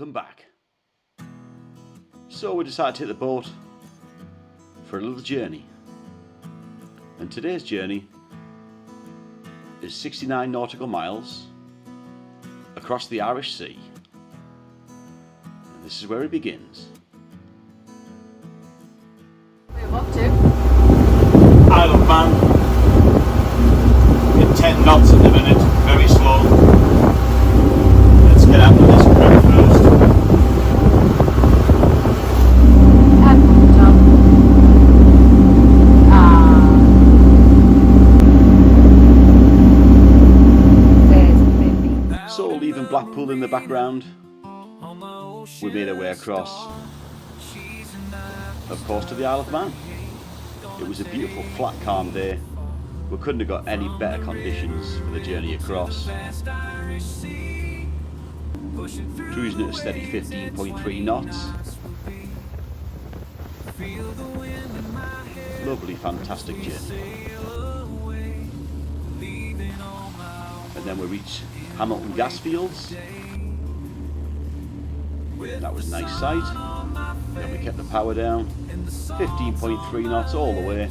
welcome back. So we decided to hit the boat for a little journey, and today's journey is 69 nautical miles across the Irish Sea, and this is where it begins. We're off to Isle of Man, in 10 knots at the minute, very slow. Let's get out of this crap first. So leaving Blackpool in the background, we made our way across, of course, to the Isle of Man. It was a beautiful flat calm day. We couldn't have got any better conditions for the journey across. Cruising at a steady 15.3 knots. Lovely, fantastic journey. And then we reached Hamilton gas fields. That was a nice sight. Then we kept the power down. 15.3 knots all the way.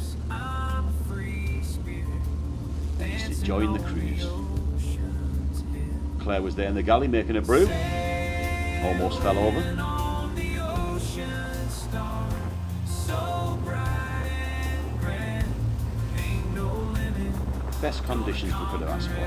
And just enjoying the cruise. Claire was there in the galley making a brew. Almost fell over. Best conditions we could have asked for.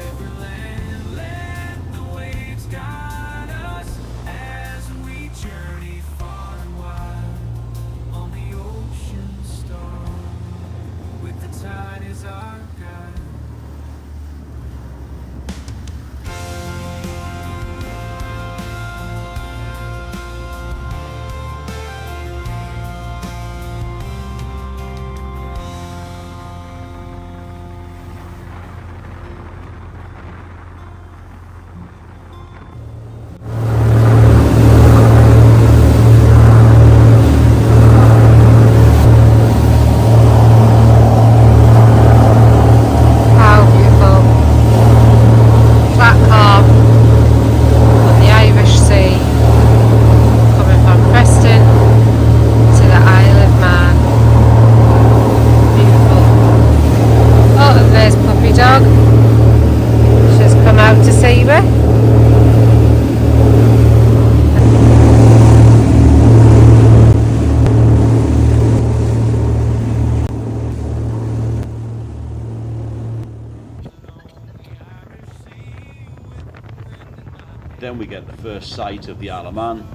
Then we get the first sight of the Isle of Man.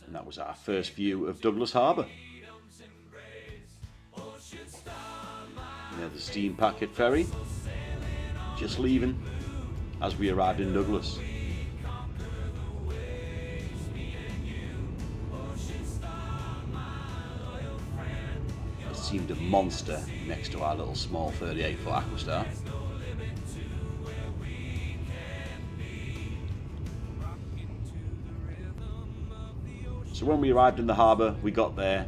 And that was our first view of Douglas Harbour. The steam packet ferry just leaving as we arrived in Douglas. It seemed a monster next to our little small 38-foot Aquastar. So when we arrived in the harbour, we got there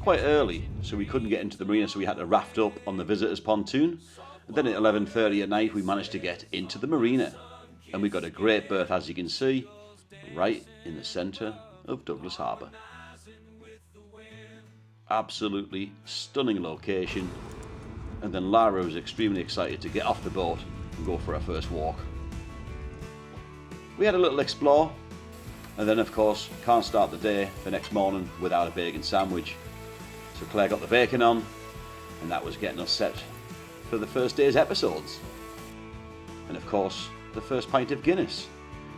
quite early, so we couldn't get into the marina, so we had to raft up on the visitors' pontoon. And then at 11:30 at night we managed to get into the marina, and we got a great berth, as you can see, right in the centre of Douglas Harbour. Absolutely stunning location. And then Lara was extremely excited to get off the boat and go for our first walk. We had a little explore, and then of course can't start the day the next morning without a bacon sandwich. So Claire got the bacon on, and that was getting us set for the first day's episodes. And of course, the first pint of Guinness.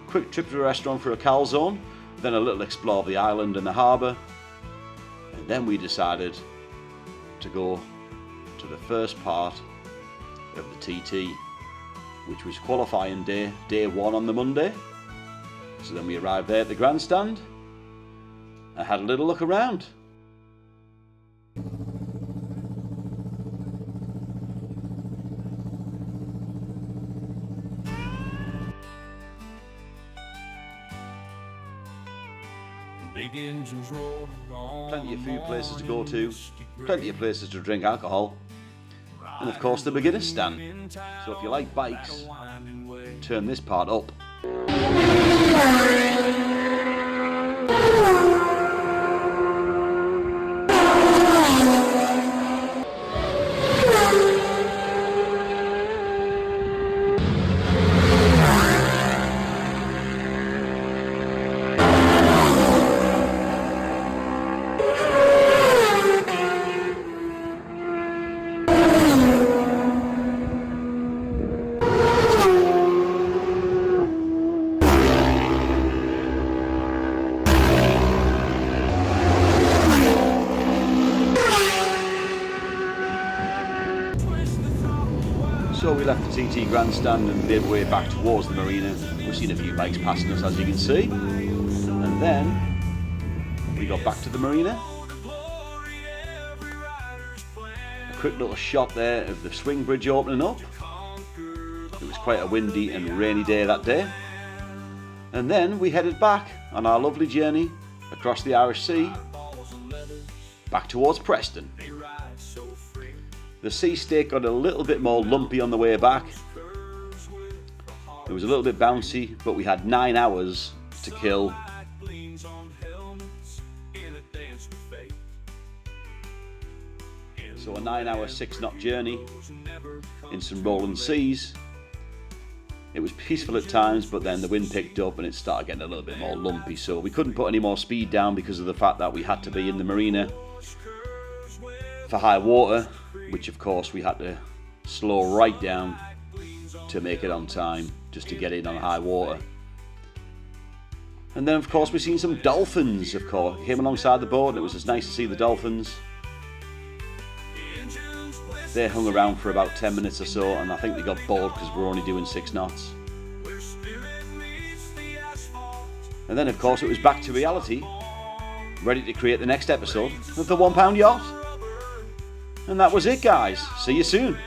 Quick trip to a restaurant for a calzone, then a little explore of the island and the harbour. And then we decided to go to the first part of the TT, which was qualifying day, day one on the Monday. So then we arrived there at the grandstand and had a little look around. Big Plenty of food places to go to, plenty of places to drink alcohol, and of course the beginner's stand. So if you like bikes, turn this part up. So we left the TT grandstand and made our way back towards the marina. We've seen a few bikes passing us, as you can see. And then we got back to the marina. A quick little shot there of the swing bridge opening up. It was quite a windy and rainy day that day. And then we headed back on our lovely journey across the Irish Sea, back towards Preston. The sea stake got a little bit more lumpy on the way back. It was a little bit bouncy, but we had 9 hours to kill. So a 9-hour 6-knot journey in some rolling seas. It was peaceful at times, but then the wind picked up and it started getting a little bit more lumpy. So we couldn't put any more speed down because of the fact that we had to be in the marina for high water, which of course we had to slow right down to make it on time, just to get in on high water. And then of course we've seen some dolphins, of course. Came alongside the boat and it was just nice to see the dolphins. They hung around for about 10 minutes or so, and I think they got bored because we're only doing 6 knots. And then of course it was back to reality, ready to create the next episode of the £1 Yacht. And that was it, guys. See you soon.